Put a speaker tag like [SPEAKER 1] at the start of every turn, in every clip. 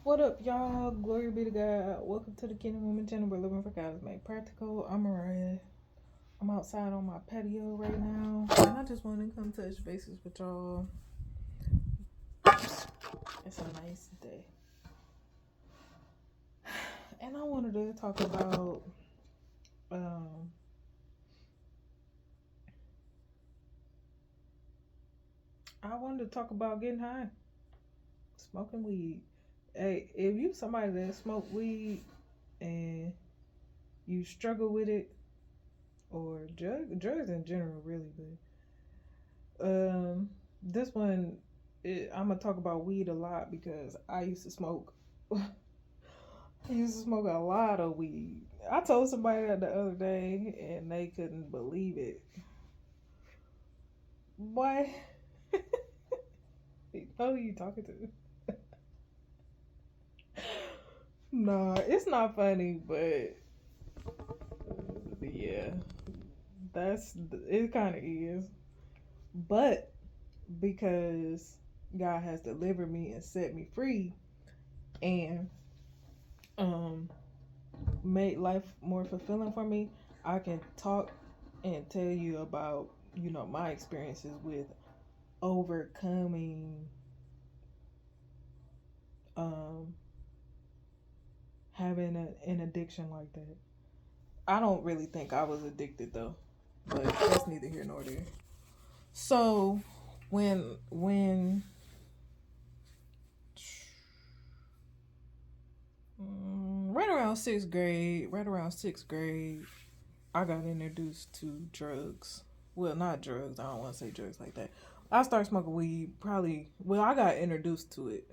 [SPEAKER 1] What up, y'all? Glory be to God. Welcome to the Kingdom Woman channel where living for God is made practical. I'm Mariah. I'm outside on my patio right now, and I just wanted to come touch bases with y'all. It's a nice day, and I wanted to talk about um, getting high, smoking weed. Hey, if you somebody that smoke weed and you struggle with it, or drugs in general, really, but this one, I'm gonna talk about weed a lot because I used to smoke. I used to smoke a lot of weed. I told somebody that the other day, and they couldn't believe it. Boy, who you talking to? Nah, it's not funny, but yeah, that's it. Kind of is, but because God has delivered me and set me free, and um made life more fulfilling for me, I can talk and tell you about, my experiences with overcoming um having an addiction like that. I don't really think I was addicted though, but that's neither here nor there. So when right around sixth grade, I got introduced to drugs. Well, not drugs. I don't want to say drugs like that. I started smoking weed probably. Well, I got introduced to it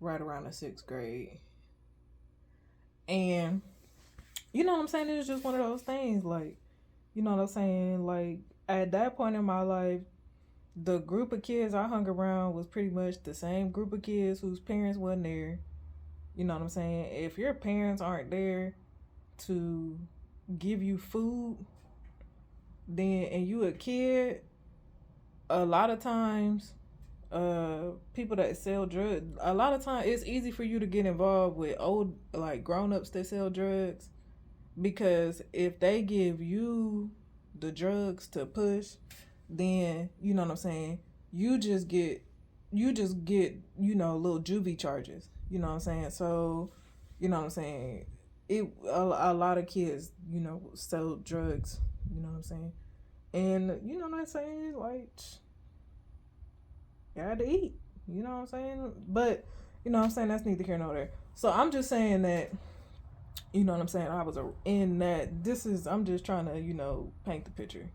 [SPEAKER 1] right around the sixth grade, and you know what I'm saying. It was just one of those things. Like, you know what I'm saying. Like at that point in my life, the group of kids I hung around was pretty much the same group of kids whose parents wasn't there. You know what I'm saying. If your parents aren't there to give you food, then and you a kid, a lot of times people that sell drugs, a lot of times it's easy for you to get involved with old, like, grown-ups that sell drugs, because if they give you the drugs to push, then you know what I'm saying, you just get little juvie charges, you know what I'm saying. So you know what I'm saying, a lot of kids, sell drugs, you know what I'm saying. And you know what I'm saying, like, got to eat. You know what I'm saying? But you know what I'm saying, that's neither here nor there. So I'm just saying that, you know what I'm saying, I was in that. I'm just trying to, paint the picture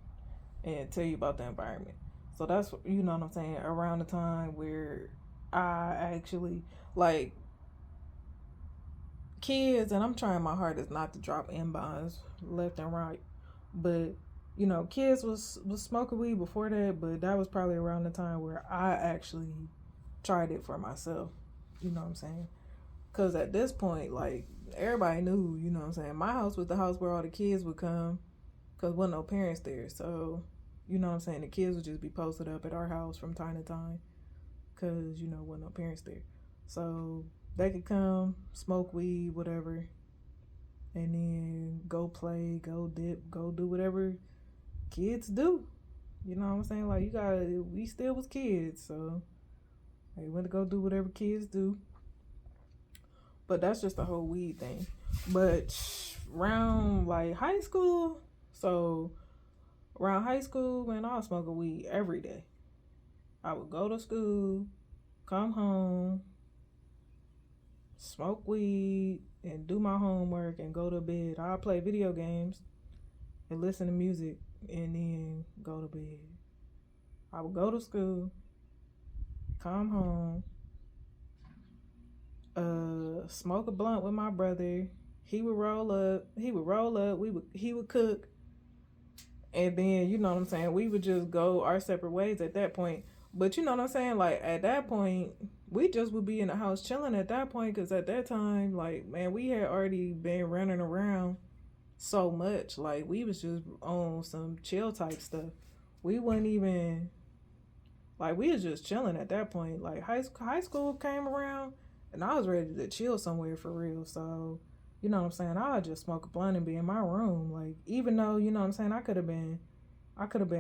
[SPEAKER 1] and tell you about the environment. So that's, you know what I'm saying, around the time where I actually, like, kids, and I'm trying my hardest not to drop M bombs left and right, but kids was smoking weed before that, but that was probably around the time where I actually tried it for myself. You know what I'm saying? Because at this point, like, everybody knew, you know what I'm saying? My house was the house where all the kids would come because wasn't no parents there. So, you know what I'm saying? The kids would just be posted up at our house from time to time because, wasn't no parents there. So they could come, smoke weed, whatever, and then go play, go dip, go do whatever kids do. You know what I'm saying? Like, we still was kids, so they went to go do whatever kids do. But that's just the whole weed thing. But around, like, high school, so around high school, man, I was smoking weed every day. I would go to school, come home, smoke weed, and do my homework and go to bed. I'll play video games and listen to music and then go to bed. I would go to school, come home, smoke a blunt with my brother. He would roll up. He would cook, and then you know what I'm saying, we would just go our separate ways at that point. But you know what I'm saying, like, at that point we just would be in the house chilling at that point, because at that time, like, man, we had already been running around so much. Like, we was just on some chill type stuff. We wasn't even, like, we was just chilling at that point. Like, high school came around, and I was ready to chill somewhere for real. So, you know what I'm saying? I would just smoke a blunt and be in my room. Like, even though, you know what I'm saying, I could have been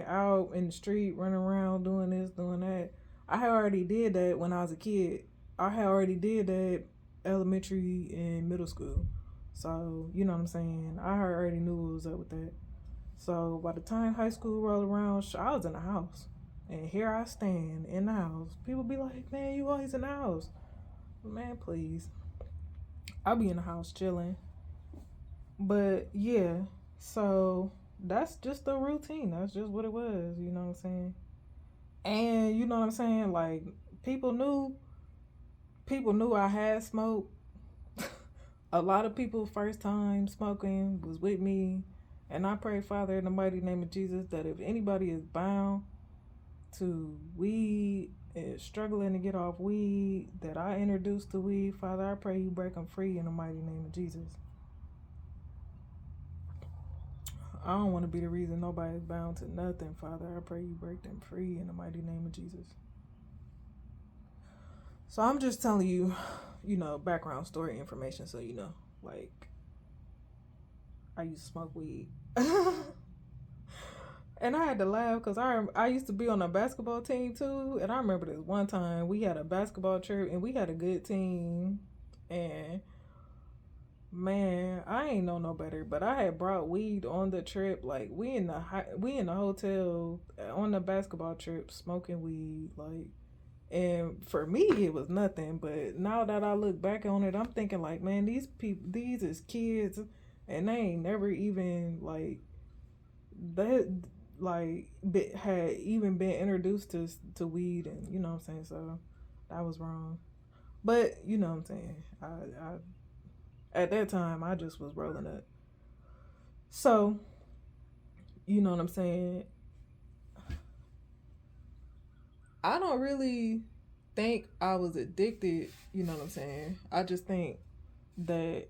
[SPEAKER 1] out in the street running around doing this, doing that. I had already did that when I was a kid. I had already did that elementary and middle school. So, you know what I'm saying? I already knew what was up with that. So by the time high school rolled around, I was in the house. And here I stand in the house. People be like, man, you always in the house. Man, please. I'll be in the house chilling. But yeah, so that's just the routine. That's just what it was, you know what I'm saying? And you know what I'm saying? Like people knew people knew I had smoked. A lot of people first time smoking was with me. And I pray, Father, in the mighty name of Jesus, that if anybody is bound to weed, is struggling to get off weed, that I introduced to weed, Father, I pray you break them free in the mighty name of Jesus. I don't want to be the reason nobody's bound to nothing, Father. I pray you break them free in the mighty name of Jesus. So I'm just telling you, background story information so you know. Like, I used to smoke weed. And I had to laugh because I used to be on a basketball team too. And I remember this one time we had a basketball trip and we had a good team. And man, I ain't know no better, but I had brought weed on the trip. Like we in the hotel on the basketball trip smoking weed. Like, and for me it was nothing. But now that I look back on it, I'm thinking like, man, these is kids, and they ain't never even like that had even been introduced to weed, and you know what I'm saying. So that was wrong. But you know what I'm saying. I at that time I just was rolling up. So you know what I'm saying. I don't really think I was addicted. You know what I'm saying. I just think that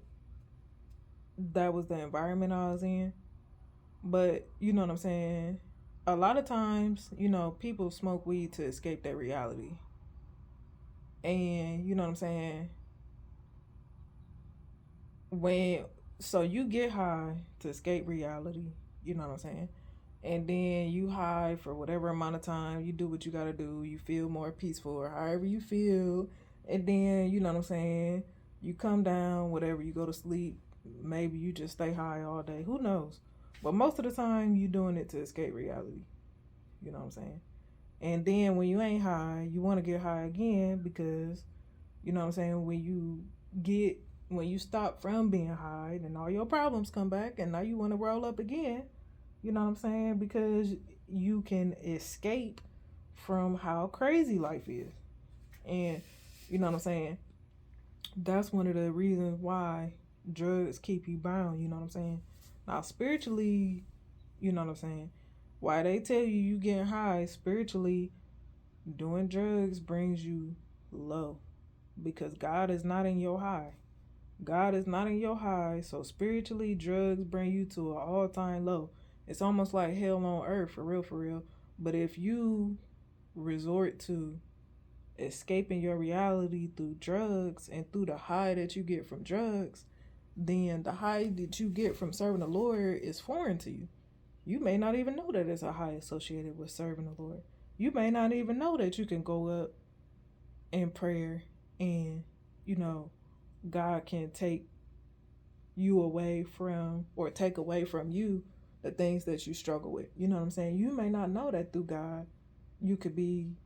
[SPEAKER 1] that was the environment I was in. But you know what I'm saying. A lot of times, people smoke weed to escape their reality. And you know what I'm saying? When so you get high to escape reality, you know what I'm saying? And then you high for whatever amount of time, you do what you gotta do, you feel more peaceful or however you feel, and then you know what I'm saying, you come down, whatever, you go to sleep, maybe you just stay high all day, who knows? But most of the time you doing it to escape reality, you know what I'm saying? And then when you ain't high, you wanna get high again because you know what I'm saying, get when you stop from being high, then all your problems come back and now you want to roll up again. You know what I'm saying? Because you can escape from how crazy life is. And you know what I'm saying? That's one of the reasons why drugs keep you bound, you know what I'm saying? Now spiritually, you know what I'm saying? Why they tell you getting high spiritually, doing drugs brings you low because God is not in your high. God is not in your high, so spiritually, drugs bring you to an all time low. It's almost like hell on earth, for real, for real. But if you resort to escaping your reality through drugs and through the high that you get from drugs, then the high that you get from serving the Lord is foreign to you. You may not even know that it's a high associated with serving the Lord. You may not even know that you can go up in prayer and, you know, God can take you away from or take away from you the things that you struggle with. You know what I'm saying? You may not know that through God you could be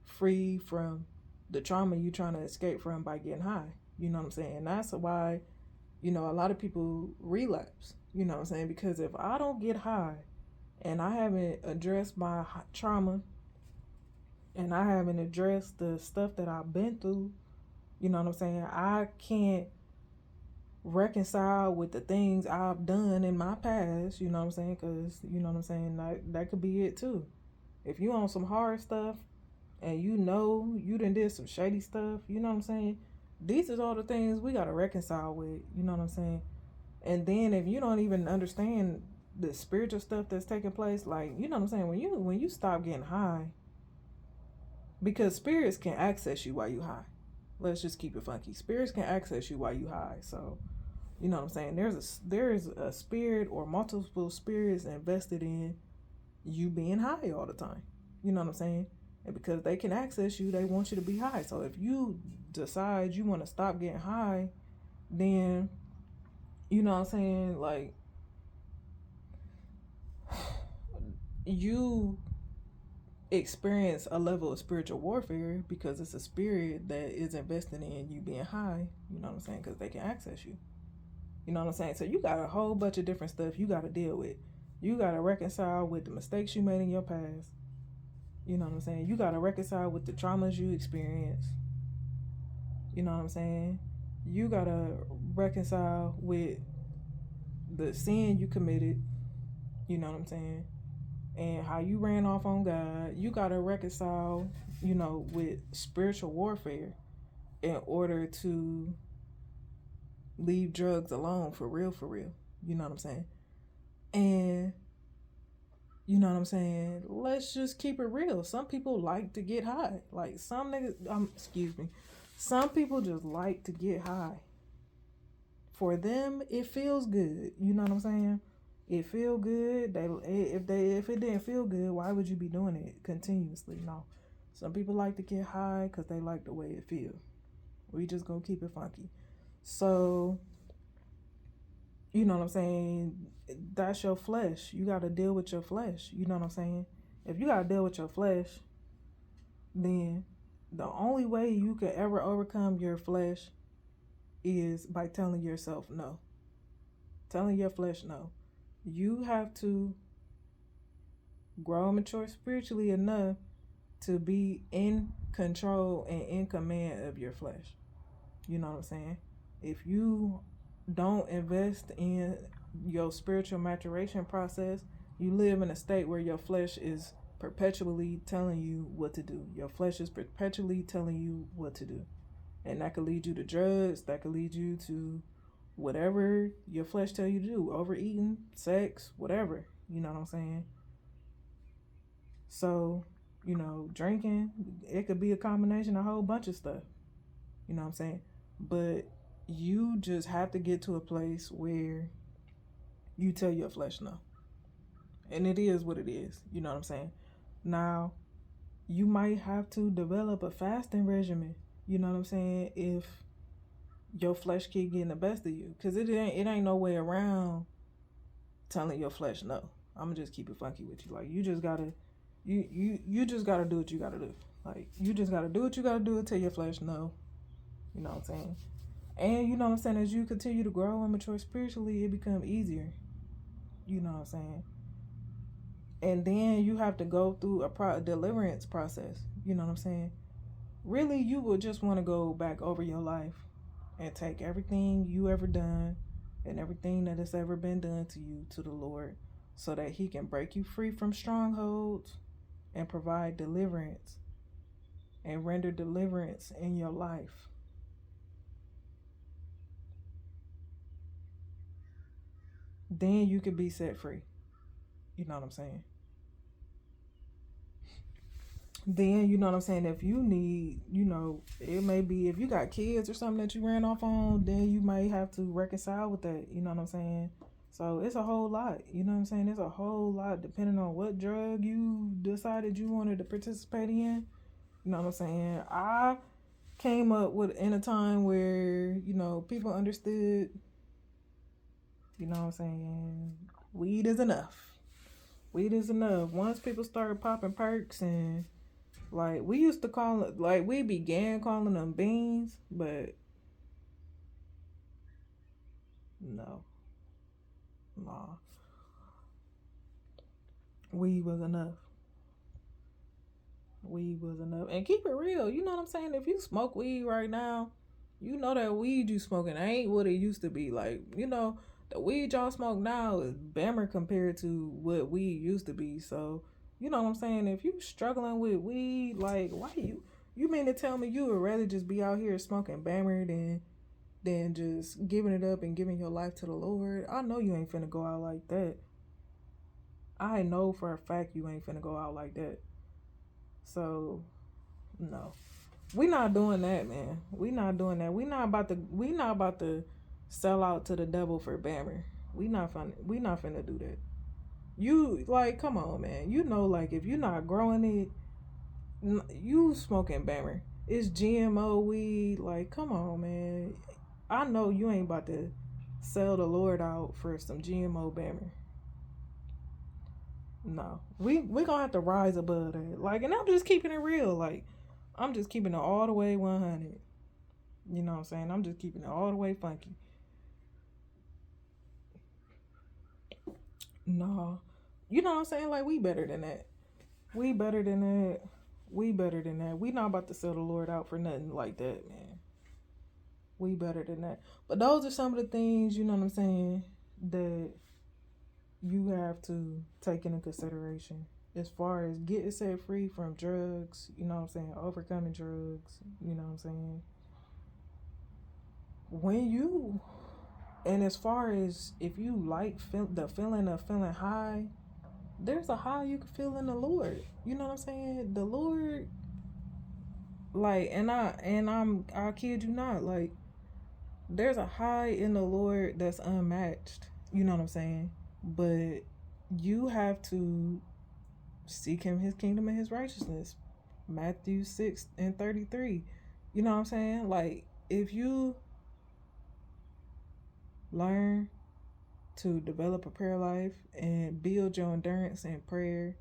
[SPEAKER 1] free from the trauma you trying to escape from by getting high. You know what I'm saying? And that's why, a lot of people relapse. You know what I'm saying? Because if I don't get high and I haven't addressed my trauma and I haven't addressed the stuff that I've been through, you know what I'm saying? I can't reconcile with the things I've done in my past, you know what I'm saying? Because, you know what I'm saying? That could be it too. If you on some hard stuff and you done did some shady stuff, you know what I'm saying? These is all the things we got to reconcile with, you know what I'm saying? And then if you don't even understand the spiritual stuff that's taking place, like, you know what I'm saying? When you stop getting high, because spirits can access you while you high. Let's just keep it funky. Spirits can access you while you high. So, you know what I'm saying? There is a spirit or multiple spirits invested in you being high all the time. You know what I'm saying? And because they can access you, they want you to be high. So if you decide you want to stop getting high, then you know what I'm saying, like you experience a level of spiritual warfare because it's a spirit that is invested in you being high. You know what I'm saying? Because they can access you. You know what I'm saying? So you got a whole bunch of different stuff you got to deal with. You got to reconcile with the mistakes you made in your past. You know what I'm saying? You got to reconcile with the traumas you experienced. You know what I'm saying? You got to reconcile with the sin you committed. You know what I'm saying? And how you ran off on God. You got to reconcile, with spiritual warfare in order to leave drugs alone for real, for real. You know what I'm saying? And you know what I'm saying? Let's just keep it real. Some people like to get high. Like some niggas, excuse me. Some people just like to get high. For them, it feels good. You know what I'm saying? It feel good. If it didn't feel good, why would you be doing it continuously? No. Some people like to get high because they like the way it feels. We just gonna keep it funky. So, you know what I'm saying? That's your flesh. You got to deal with your flesh. You know what I'm saying? If you got to deal with your flesh, then the only way you could ever overcome your flesh is by telling yourself no. Telling your flesh no. You have to grow and mature spiritually enough to be in control and in command of your flesh. You know what I'm saying? If you don't invest in your spiritual maturation process, you live in a state where your flesh is perpetually telling you what to do. Your flesh is perpetually telling you what to do. And that could lead you to drugs, that could lead you to whatever your flesh tell you to do. Overeating, sex, whatever. You know what I'm saying? So, drinking, it could be a combination of a whole bunch of stuff. You know what I'm saying? But you just have to get to a place where you tell your flesh no. And it is what it is. You know what I'm saying? Now, you might have to develop a fasting regimen. You know what I'm saying? If your flesh keep getting the best of you. Because it ain't no way around telling your flesh no. I'm going to just keep it funky with you. Like, you just got to, you just got to do what you got to do. Like, you just got to do what you got to do until your flesh no. You know what I'm saying? And you know what I'm saying? As you continue to grow and mature spiritually, it becomes easier. You know what I'm saying? And then you have to go through a deliverance process. You know what I'm saying? Really, you would just want to go back over your life and take everything you ever done and everything that has ever been done to you to the Lord so that he can break you free from strongholds and provide deliverance and render deliverance in your life. Then you can be set free. You know what I'm saying? Then, you know what I'm saying, if you need, it may be if you got kids or something that you ran off on, then you might have to reconcile with that. You know what I'm saying? So it's a whole lot. You know what I'm saying? It's a whole lot depending on what drug you decided you wanted to participate in. You know what I'm saying? I came up with in a time where, people understood, you know what I'm saying, weed is enough. Weed is enough. Once people started popping perks and like we used to call it, like we began calling them beans, but no, nah, weed was enough. Weed was enough, and keep it real. You know what I'm saying? If you smoke weed right now, you know that weed you smoking ain't what it used to be. Like the weed y'all smoke now is bammer compared to what weed used to be. So you know what I'm saying? If you struggling with weed, like why you mean to tell me you would rather just be out here smoking bammer than just giving it up and giving your life to the Lord? I know you ain't finna go out like that. I know for a fact you ain't finna go out like that. So no. We not doing that, man. We not doing that. We not about to sell out to the devil for Bammer. We not finna do that. You like, come on, man. You know, like if you're not growing it, you smoking Bammer. It's GMO weed. Like, come on, man. I know you ain't about to sell the Lord out for some GMO Bammer. No, we gonna have to rise above that. Like, and I'm just keeping it real. Like, I'm just keeping it all the way 100. You know what I'm saying? I'm just keeping it all the way funky. No, you know what I'm saying? Like, we better than that. We better than that. We better than that. We not about to sell the Lord out for nothing like that, man. We better than that. But those are some of the things, you know what I'm saying, that you have to take into consideration as far as getting set free from drugs, you know what I'm saying, overcoming drugs, you know what I'm saying. When you, and as far as if you like the feeling of feeling high, there's a high you can feel in the Lord. You know what I'm saying? The Lord, like, I kid you not, like, there's a high in the Lord that's unmatched. You know what I'm saying? But you have to seek him, his kingdom, and his righteousness. Matthew 6:33. You know what I'm saying? Like, if you learn to develop a prayer life and build your endurance in prayer,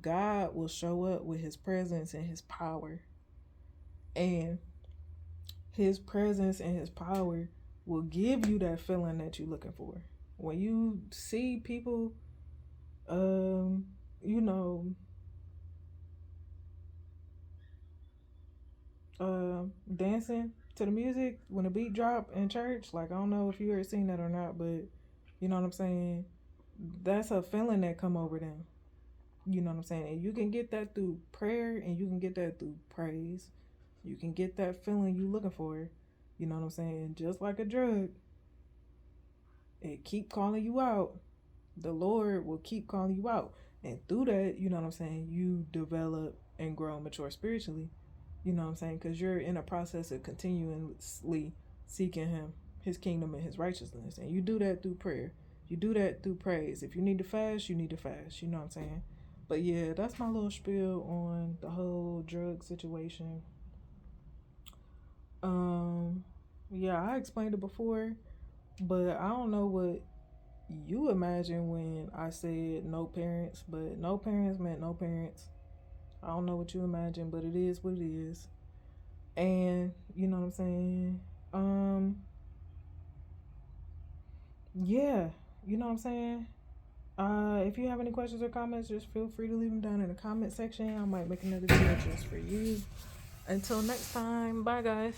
[SPEAKER 1] God will show up with his presence and his power. And his presence and his power will give you that feeling that you're looking for. When you see people, you know, dancing to the music when the beat drop in church, like, I don't know if you ever seen that or not, but you know what I'm saying? That's a feeling that come over them. You know what I'm saying? And you can get that through prayer and you can get that through praise. You can get that feeling you looking for. You know what I'm saying? Just like a drug, it keep calling you out. The Lord will keep calling you out. And through that, you know what I'm saying, you develop and grow and mature spiritually. You know what I'm saying? Because you're in a process of continuously seeking him, his kingdom, and his righteousness. And you do that through prayer. You do that through praise. If you need to fast, you need to fast. You know what I'm saying? But yeah, that's my little spiel on the whole drug situation. Um, yeah, I explained it before, but I don't know what you imagine when I said no parents, but no parents meant no parents. I don't know what you imagine, but it is what it is. And you know what I'm saying? Um, yeah, you know what I'm saying? If you have any questions or comments, just feel free to leave them down in the comment section. I might make another video just for you. Until next time, bye guys.